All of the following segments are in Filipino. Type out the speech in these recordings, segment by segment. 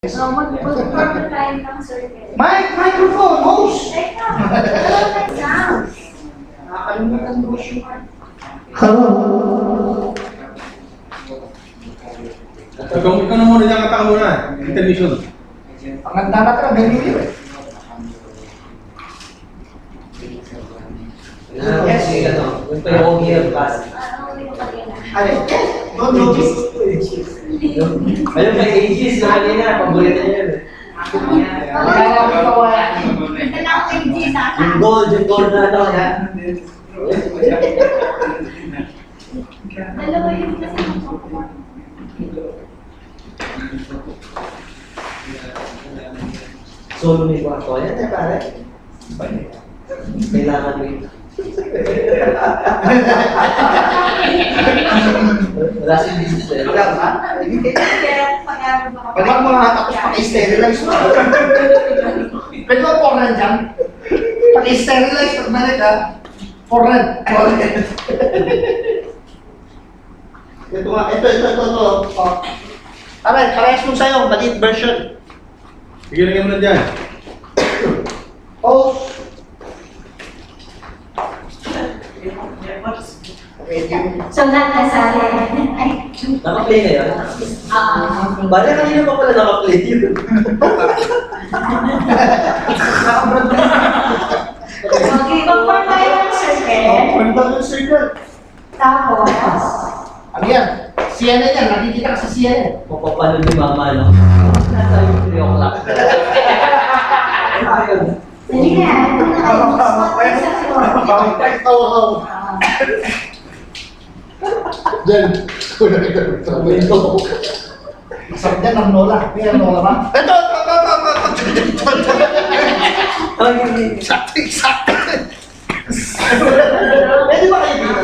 So, mag-perform tayo ng circle. Microphone, host! Teka, ano sound? Nakakalimutan mo siya. Ikaw na muna dyan, kata ka muna. Intermission. Panganda na ka, very weird. Yes, ano, yung payong year pass. Ano yung kanina? Ay, don't notice. Ayun, may ages na kanina, paborito niya yun. Ito lang ang AG sa akin. Yung gold na ano, ha? Dalawa yun kasi magpapakuha. Solo may kwarto. Yan na pare. Kailangan mo yun. Wala si business eh. Wala ba? Kaya pag-aaral ba Pwede mo nga tapos paki-sterilize mo. Pwede mo foreign dyan. Paki-sterilize pag balik ha. Foreign. Ito nga, ito. Oh. Parehas mo sa'yo, maliit version. Sige, lagyan mo na dyan. Oh. Medyo. So, nakasali. Ay, Naka-play na yun? Bale, kanina pa pala naka-play yun. okay, perform tayo ng circle. Ano ba yung circle? Tapos, Ano yan? CNN yan, nakikita ka sa CNN. Papapalo ni mama, no? Nasa yung 3 o'clock. Ayun. dali na. Ito na kayo. Spot kayo sa floor. Diyan. Masarap yan ang Nola. May ang Nola ba? Ito! Sakto. Pwede ba kayo dito?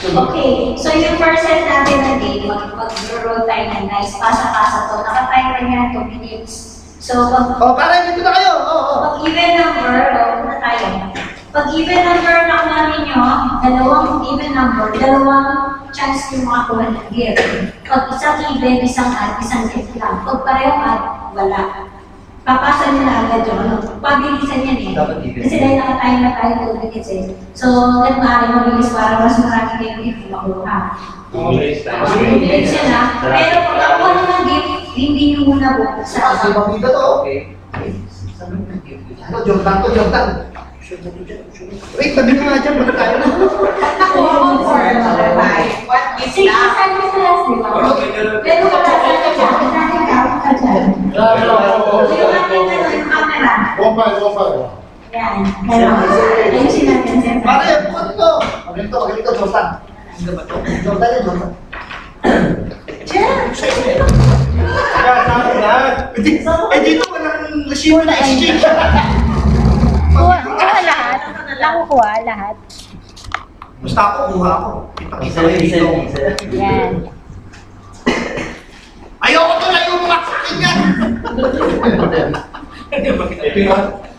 Okay, so yung first set natin na game, mag-roll tayo ng dice, pasa-pasa to. Nakatime na yan 2 minutes. So, Oh, para dito na kayo. pag even number, na tayo. Pag even number nakuha ninyo, dalawang even number, dalawang chance yung makakuha ng gift. Pag isang even, isang add, isang gift lang. Pag parehong add, wala. Papasa nyo na agad yun. Pabilisan yan eh. Dapat even. Kasi dahil nakatime na tayo 2 minutes eh. So, hanggang maaari mabilis para mas marami kayong gift yung makuha. Mabilis yan ha. Pero pag nakuha nyo ng gift, hindi nyo muna buksan. Kasi mabida to. Okay. Ano, Jordan. Wait, tabi mo nga dyan. Baka tayo na. Sige, saan ka sa last, di ba? Pero wala ka dyan. Saan ka dyan? Yung ating yung camera. Yan. Ayusin natin, sir. Pare, bukod ito. Magalito, Jordan. Jordan yan, Jordan. Eh, dito walang receiver na exchange. Kuha lahat. Nakukuha lahat. Basta ako, kuha ako. Kita-kita kayo Isa. dito. Yan. Ayoko to lang yung mga sa akin yan.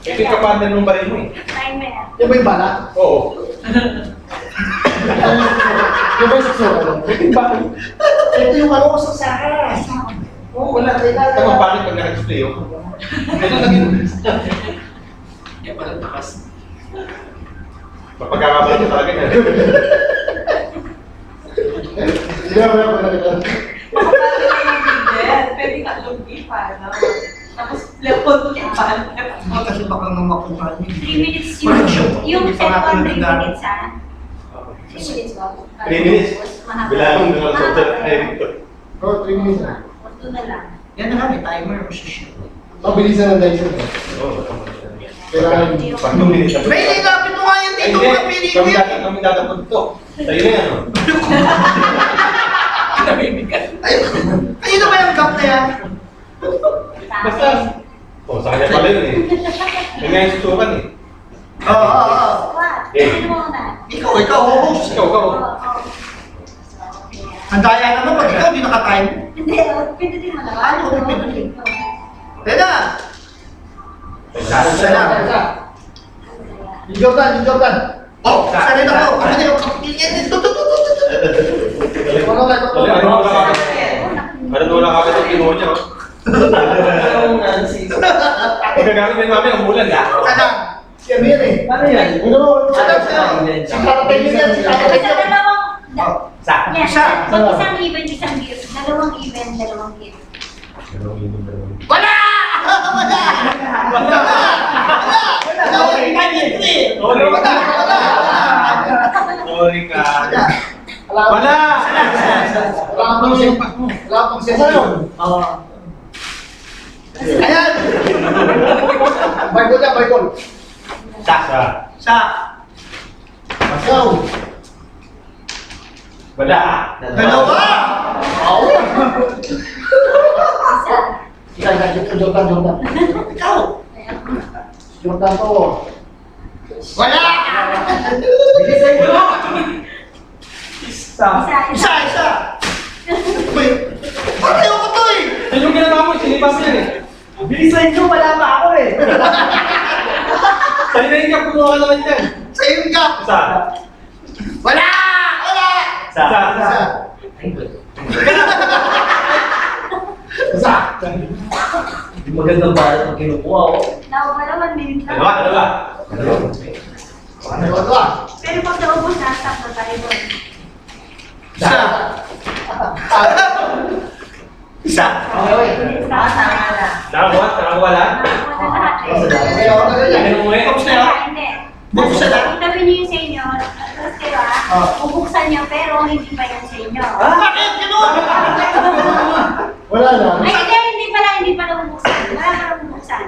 Ito yung kapanan ng baril mo eh. Time na yan. Yung may bala? Oo. Yung may saksuran? Ito yung ano ko sa sakas. Oo, wala. Ito ang bakit pag naka-display oh. Ito naging... Pagkakabala niyo talaga yan. Pwede ka lugi-pa, no? Tapos, lepon pa. Kasi baka nang makuha niyo. 3 minutes yung set 1, 3 minutes ha. 3 minutes ba? 3 minutes? Bilangan mo lang sa hotel. Oh, 3 minutes na. Ito na lang. Yan na nga, may timer. Mabilisan ng dice. Kailangan. Pag 2 minutes. May nilapit mo nga yan dito. Kapili ko yan. Kami dadapod to. Sa'yo na yan oh. Ayun na ba yung gap na yan? Basta. Oh, sa kanya pala yun eh. Yung nga yung susukan eh. Oo. What? Ano mo na? Ikaw, host. Ikaw. Ang daya naman pag ikaw di naka-time. Hindi, pindutin mo lang. Ano kung pindutin? Tena! Sana. Yung Jordan. Oh, sana na po. Ano na yung kapatid? Ito. Ano wala ka? Ano wala ka sa kinuha niya? Anong ano si... Pagkagamit mo yung mami, ang bulan eh. Kadang. Si Amir eh. Ano yan? Ano? Si Karating yan. Si Karating Sa yan. dalawang... Sa? Yes, Isa. pag isang even, isang gift. Dalawang even, dalawang gift. Wala! Wala! Sorry ka. Wala pang siya. Wala pang siya. Oo. Ayan! Baygol yan, baygol. Sa. Sa. Masaw. Wala. Dalawa! Oo. Isa. Jordan. Ikaw. Jordan to. Wala! Bilisan nyo! Isa. Isa! Wait. Pareho ko to eh! Ano yung ginawa mo? Sinipa mo yan eh. Bilisan nyo! Wala pa ako eh! Sa'yo na yung kapunuha ka naman yan. Sa'yo ka! Sa. Wala! Wala! Sa. Isa. Ay, good. Isa. Hindi magandang balat pag kinukuha ko. Nawala 1 minute lang. Dalawa. Ano ba? Pero pag naubos na, stop na tayo doon. Isa. Isa. Okay. Nakakuha? Nakawala? Nawala lahat eh. Okay, ako na rin yan. Ano mo eh? Tapos na yun? Hindi. Buksan na. Tabi niyo yung sa inyo, tapos kayo bubuksan niyo, pero hindi pa yan sa inyo. Bakit? Ganun? Wala na. Ay, hindi pala bubuksan. Wala pala bubuksan.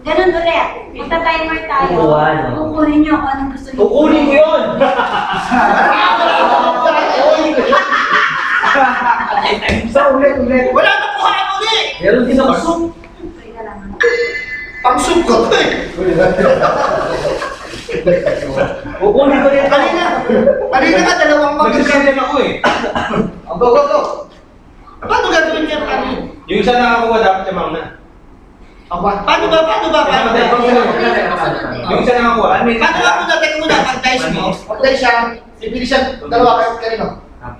Ganun ulit. Magta-timer tayo. Kukuha, no? Kukunin niyo kung anong gusto niyo. Kukunin ko yun! Isa ulit. Wala na po ka ulit. Meron din ako soup. Okay na lang. Ang soup ko to eh. Kukunin ko rin ito. Kanina ka dalawang Nagsasabihan ako eh. Go. Paano gagawin niya kanina? Yung isa nakakuha dapat siya mauna. Paano ba? Yung isa nakakuha. Paano ba muna? Teka muna, pag-dice mo. Pag-dice siya, sipili siya, dalawa kayo kanino. 2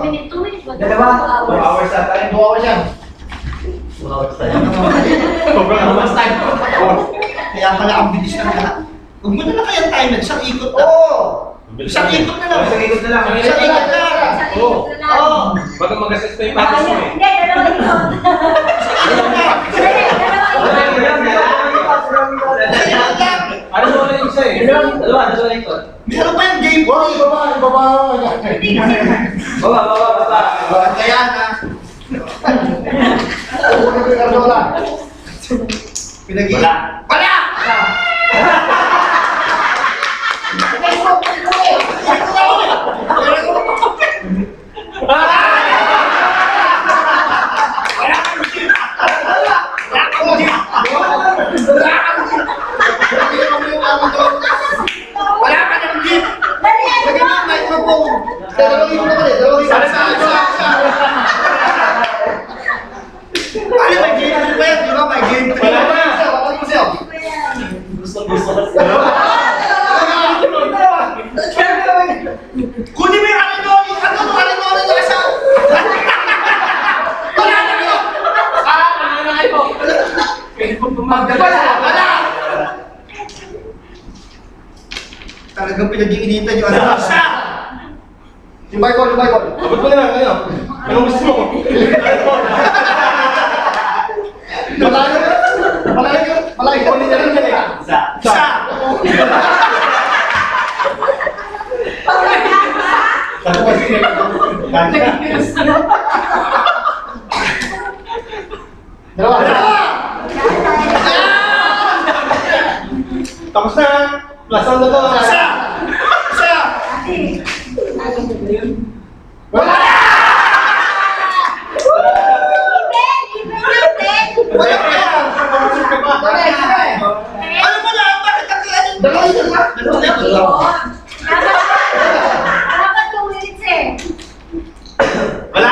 minutes ba? Dalawa. 2 hours na tayo. 2 hours yan. 2 hours tayo. Sobrang naman time. Kaya pala ang bilis ng lahat. Huwag mo na lang kayang timer, isang ikot na. Isang ikot na lang. Isang ikot na lang. Isang ikot na lang. Oo. Baka mag-assess pa yung patos mo eh. Hindi, dalawang ikot. Ano mo na yung isa eh? Dalawa ikot. Meron pa yung game boy. Baba. Kaya na. Pinag-i- Wala! Wala ka ng gift! Lagyan mo yung microphone! Dalawang ito naman eh, dalawang ito. Ano, may game 3 pa yan, di ba? May game 3. Wala na. Wala mo siya. Gusto ko. Kunin mo yung ano nyo, yung nasa... Wala na yun! Wala! Talagang pinag-iinitan yung ano. Isa! Yung Bible. Abot mo na lang, ano? Anong gusto mo? Malayo. Kunin na lang yan eh. Isa! Sabi ko sige. Dalawa! Tapos na. Last round na to. Isa! Isa! Wala! Wala pa yan! Ano mo na? Bakit ang dalawa yun ba? Dalawa. Dapat 2 minutes eh. Wala.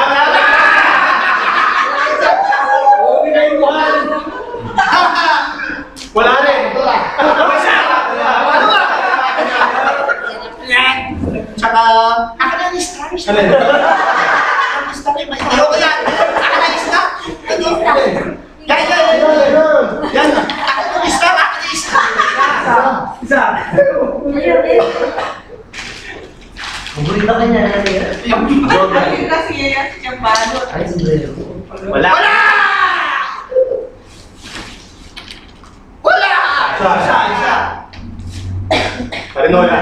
Wala rin. Isa! Ano ba? Yan! Tsaka, akin ang strange. Alin? Kasi kasi yan siyang balot. Ay, sombrero. Wala! Wala! Isa. Isa. Karinola.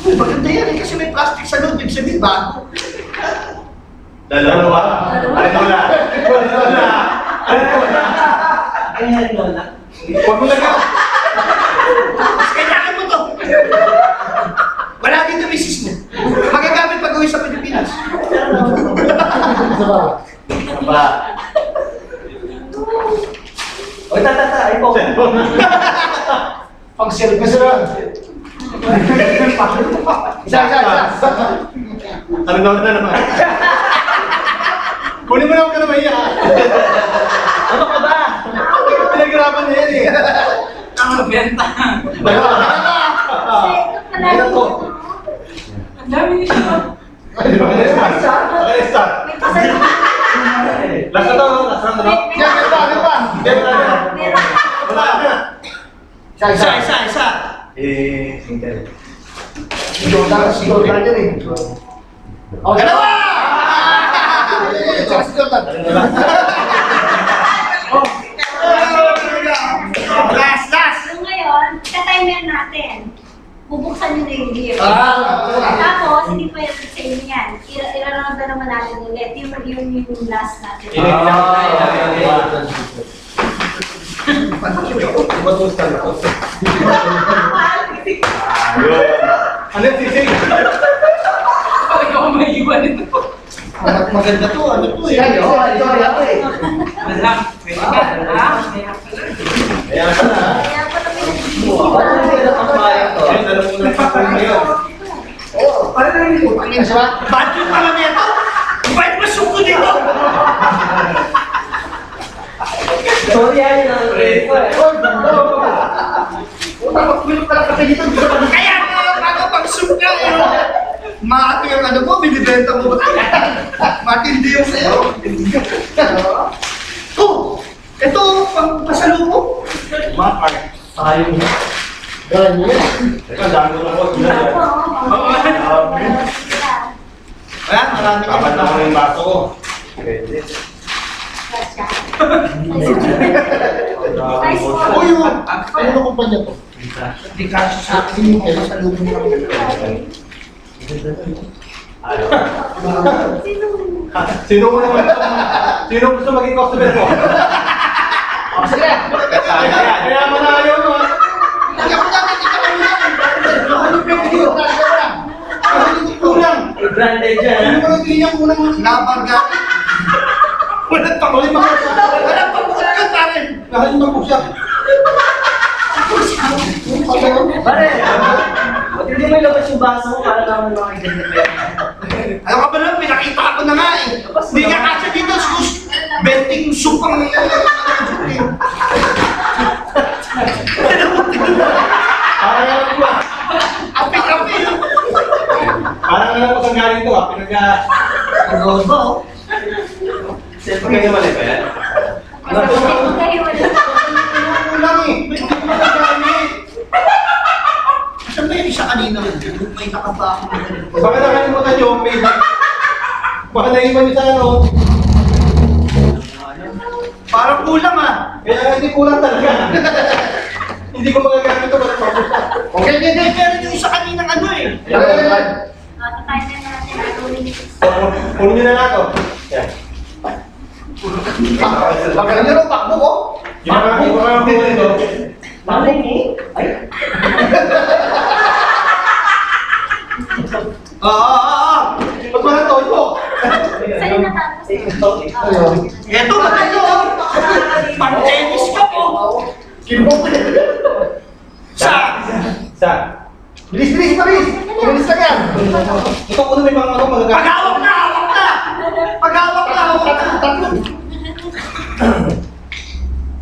Maganda yan kasi may plastic sa loob. Ibig sabihin bago. Dalawa. Karinola. Ay, Lola. Huwag mo lang yan. Mas kailangan mo to. Wala dito misis mo. Magagamit pag uwi sa Pilipinas. Aba. Oy, tata, ay po. Pang service lang. Isa. Karinola na naman. Kunin mo na huwag ka na mahiya. Ano ka ba? Pinaghirapan na yan eh. Ang benta. Dalawa. Meron ko. Ang dami niyo siya. Okay, start. May pasalubong. Last na to, last round na to. Yan, ano ba? Hindi, wala na. Wala na. Isa. Single. Siguro yan eh. O, dalawa! Isa, siguro yan. Last! So ngayon, ka-timer natin. Bubuksan nyo na yung gear. Ah, Tapos, hindi pa yung sa inyo yan. Iraround na naman natin ulit. Yung last natin. Ano yung sisig? Ikaw ang may iwan nito. maganda to. Ano to eh? Ito eh. Wala. Pwede ka. Ayan ka na. Kaya pa namin Ba't hindi na ang bayang to? Ayan, dalawa mo na yung ngayon. Oo, parang narinig ko. Pangin siya ba? Ba't yung pala nito? Ba't masuko dito? Sorry, ay, nang-ready ko eh. Tapos pala kasi dito. Kaya bago pag-suka Mati yung ano mo, binibenta mo ba? Matindi yung sa'yo. Oh, ito, pang pasalubong. Sayang na. Teka, dami ko na po. Ayan, marami ka Kapat na ko yung baso ko. Pwede. Oh, yun. Ano na kumpanya to? Hindi kaso sa akin yung pasalubong lang. Sino mo naman? Sino gusto maging customer mo? Sige. Kaya mo na ayaw mo. Hindi ako namin, hindi ka namin namin. Ano pwede dito? Kulang. Branded dyan, Ano ha? ba yung niya kulang? Nabarga. Walang pangulit pa. Walang pangulit ka sa akin. Kahit mag-usap. Pare, ba't hindi may labas yung baso mo para naman makikita pa yan? Ano ka ba naman? Pinakita ko na nga eh. Hindi nga kasi dito, sus. Benting soup ang Parang alam ko ah. api-api. Parang alam ko saan galing to ah. Ano ba? Siyempre kayo mali ba yan? Kulang eh. Hindi ko magagamit. Saan ba yung isa kanina? May nakaba ako na ganito. Baka nakalimutan yung page. Baka naiwan nyo sa ano. Parang kulang ah. Kaya hindi kulang talaga. Hindi ko magagamit ito. Okay, hindi. Pero yung isa kaninang ano eh. Ka-timer natin. Puno nyo na lang ito. Yan. Baka nyo rin pakbo ko. Yung mga puno ito. Maling eh? Ay, Ba't ba natoyo? Sa'yo natapos. Eto ba kayo? Pang-tennis ka po. Kimbok. Sa? Bilis, Paris. Bilis na yan. Ito ko na may mga ano magagamit. Paghawak na. Paghawak na. Tatlo.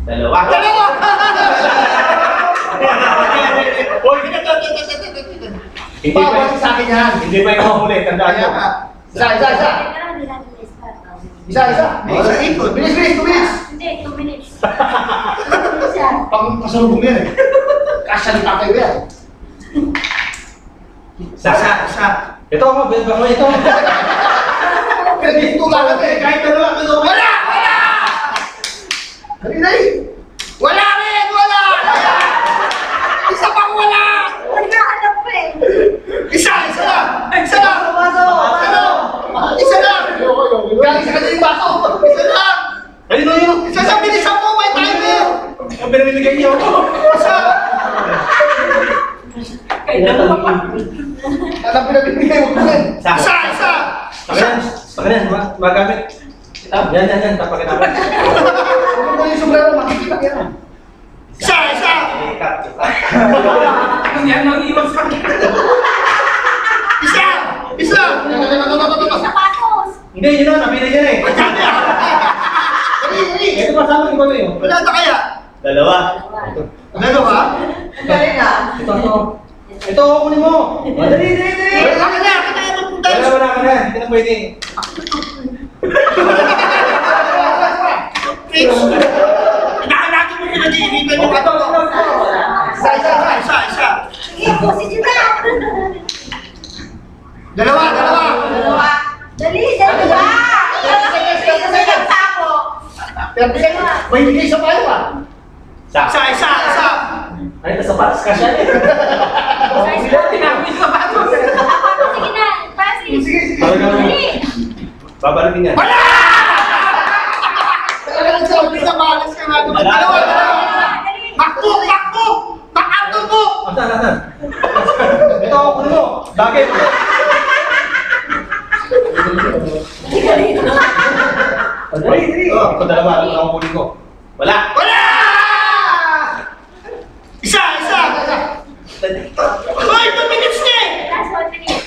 dalawa. Dalawa. Hoy, Babalik sa akin yan. Hindi pa yung huli, tandaan nyo. Isa. Pero hindi natin na-start. Isa. Bilis, 2 minutes. Hindi, 2 minutes. Isa. Pang pasalubong yan eh. Kasalita kayo yan. Isa. Ito ako, best bang ito. Pinagtutulakan eh. Kahit dalawa, ano? Wala! Wala! Kanina eh. Wala rin! Wala! Isa pang wala! Nagkahanap ko eh. Isa lang! Isa lang! Isa lang! Galing sa kanila yung baso! Isa lang! Ayun na yun. Isa sa bilisan mo! May timer! Ang pinamimigay niyo. Isa! Kailan pa? Alam pinabibigay mo pa rin. Isa. Isa! Pakanan, magamit. Yan, tapakita mo. Huwag mo yung sombrero, makikita yan. Isa! Ang yan ang iwan sa akin. Isa! Isa! Sapatos. Hindi, yun na, napili niya na eh. Dali! Ito kasama, iba to yun. Wala na kaya? Dalawa. Dalawa? Ang galing ah. Ito, kunin mo. Dali. Wala ka na! Wala ka na. Hindi na pwede. Hinahanapin mo pinag-iinitan yung ato. Isa. Sige, position na. Dalawa. Dali. Kasi nagtapo. Pero may bigay sa payo ah. Isa. Ay, nasa patas ka siya eh. Tinapin sa bato. Sapatos, sige na. Pasi. Dali. Babalikin niya. Wala! Talagang sabi sa malas ka nga. Dalawa. Makto! Makto mo! Asan? Ito, kunin mo. Bakit? Dali. Ito, dalawa. Ano ang kunin ko? Wala. Wala! Isa! Hoy, 2 minutes na eh! Last 1 minute.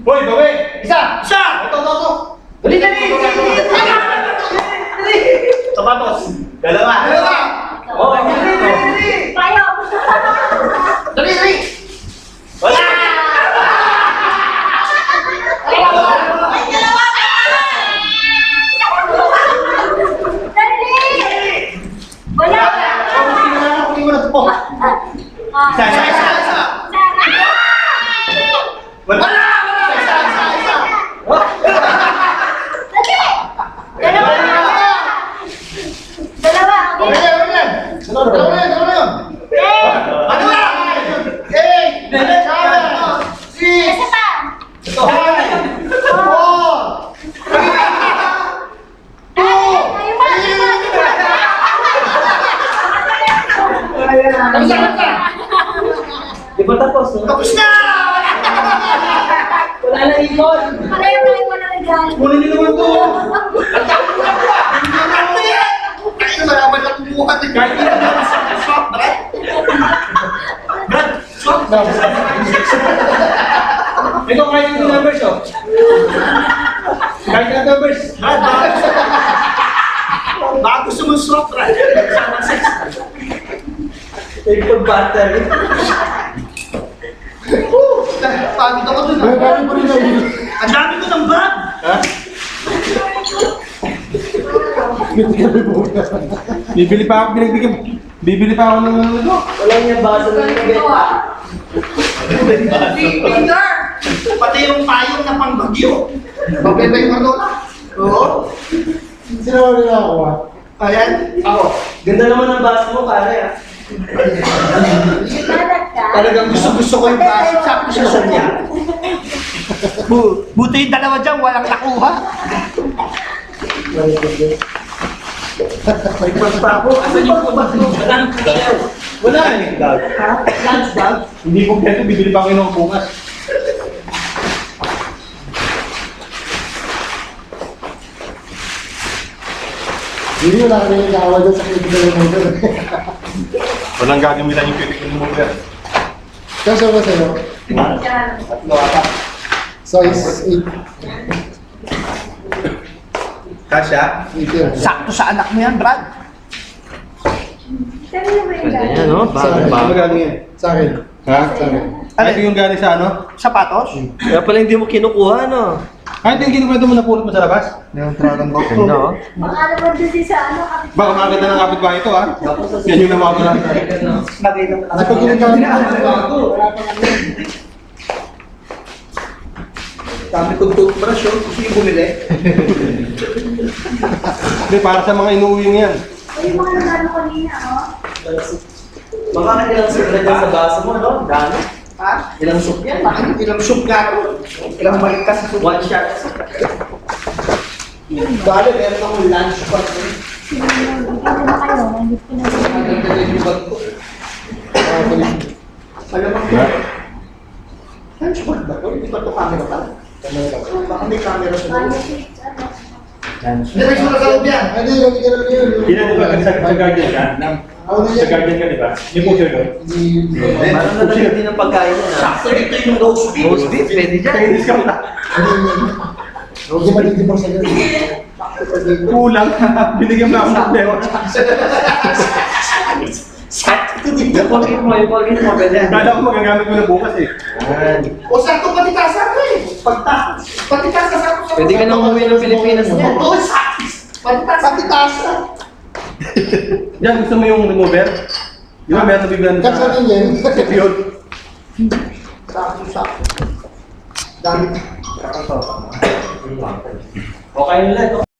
Hoy, bawi. Isa! Ito. Dali! Sapatos. Dalawa. Oh, Payo. Dali! Wala. Ay, dalawa pa! Dali! Wala! Kunin mo na ito po. Isa! Wala. Isa! Dalawa! Okay yan! Dalawa yan! Ano ba? 8! 7! 6! Isa pa! 4! Di ba tapos? No? Tapos na! Wala na ikon. Pareho tayo mo na regalo. Kunin niyo naman to. Ano yan? Ay, maraman na kumuha ng kahit swap, Brad. Swap na. Ito, kahit yung numbers, oh. Kahit yung numbers. Brad, baka gusto mo swap, Brad. Sama sex. Ikon battery. Pagod ako dun. Ang dami ko ng bag. Ha? Bibili pa ako ng ano. Wala niya baso ng tubig. Peter! Pati yung payong na pangbagyo. Mabenta yung ano na. Oo. Sino nila ako ah? Ayan. Ako. Ganda naman ang baso mo, pare ah. Nagbalat ka? Talagang gusto ko yung baso. Sakto siya sa niya. Buti yung dalawa dyan, walang nakuha. May pag pa ako. Asan yung pag Wala eh. Lunch bag? Hindi po kaya bibili pa ako ng bungas. Hindi wala ka nang nakawa dyan sa critical remover. Walang gagamitan yung critical remover. Kasi ba sa'yo? Tatlo ata. Size 8. Kasya? 8 yan. Sakto sa anak mo yan, Brad. Sabi mo ba yung Ayan no, Ano galing yan? Sa akin. Ha? Sa akin. Ito yung galing sa ano? Sapatos? Kaya pala hindi mo kinukuha no. Ay, hindi yung kinukwento mo na pulot mo sa labas? Yung Dragon Ball. Ganda oh. Baka naman doon din sa ano, kapit. Baka makakita ng kapitbahay ito, ha? Yan yung namako na. Kasi pag ginagamit mo, wala pang ano. Dami kong toothbrush, oh. Gusto yung bumili. Hindi, para sa mga inuwi niyan. Ay, mga nagano kanina, oh. Baka ilang soup na dyan sa baso mo, no? Dami. Ha? Ilang soup yan. Bakit ilang soup nga ako? Ilang balik ka sa soup? One shot. Dali, meron akong lunch bag. Hindi na kayo, hindi ko na. Nagdagdag yung bag ko. Alam mo, lunch bag ba to? Hindi ba ito camera pa? Baka may camera sa loob. Hindi, may sura sa loob yan. Ano yun? Hindi ka lang yun. Hindi na ba sa guardian ka? Ako na Sa yan. guardian ka, di ba? Yung picture ko. Hindi. Parang natalit din ang pagkain yan, ha? Sakto dito yung roast beef. Roast beef, pwede dyan. Kaya discount na. Hindi matitipang sa yun. Kulang. Binigyan mo na ako ng pera. Sakto dito. Yung Colgate mo, pwede yan. Kala ko magagamit mo na bukas eh. O sakto patitasan ko eh. Patitasan ako sa... Pwede ka nang umuwi ng Pilipinas niyan. Oo, sakto. Patitasan. Diyan, gusto mo yung remover? Di ba meron nabibigyan sa... Kapsa din yan. Yun. Sakto. Dami. Okay nila ito.